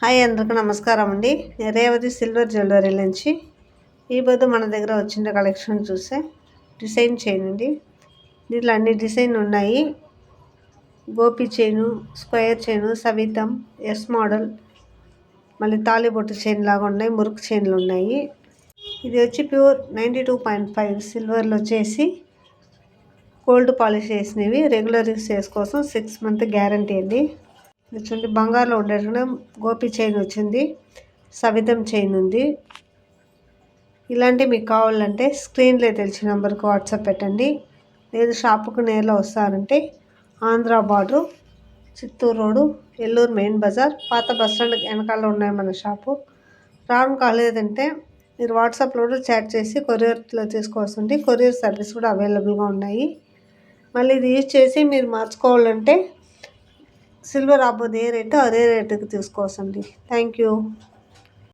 Hi అందరికీ నమస్కారం అండి. రేవతి సిల్వర్ జ్యువెలరీ నుంచి ఈ పొద్దు మన దగ్గర వచ్చిన కలెక్షన్ చూస్తే డిజైన్ చైన్ అండి. దీంట్లో అన్ని డిజైన్ ఉన్నాయి. గోపి చైను, స్క్వేర్ చైను, సవితం, ఎస్ మోడల్, మళ్ళీ తాళిబొట్టు చైన్ లాగా ఉన్నాయి. మురుకు చైన్లు ఉన్నాయి. ఇది వచ్చి ప్యూర్ 92.5 సిల్వర్లో వచ్చేసి గోల్డ్ పాలిష్ చేసినవి. రెగ్యులర్ యూస్ కోసం 6 month గ్యారంటీ అండి. చూడండి, బంగారులో ఉండేటప్పుడు గోపి చైన్ వచ్చింది, సవితం చైన్ ఉంది. ఇలాంటి మీకు కావాలంటే స్క్రీన్లో తెలిసిన నెంబర్కి వాట్సాప్ పెట్టండి. లేదు షాపుకు నేరులో వస్తారంటే Andhra border, Chittoor road, Yelluru main బజార్, పాత బస్ స్టాండ్ వెనకాల ఉన్నాయి మన షాపు. రాను కాలేదంటే మీరు వాట్సాప్లో చాట్ చేసి కొరియర్లో తీసుకోవాల్సింది. కొరియర్ సర్వీస్ కూడా అవైలబుల్గా ఉన్నాయి. మళ్ళీ ఇది యూజ్ చేసి మీరు మార్చుకోవాలంటే సిల్వర్ అబ్బోది ఏ రేటు అదే రేటుకి తీసుకోవచ్చండి. Thank you.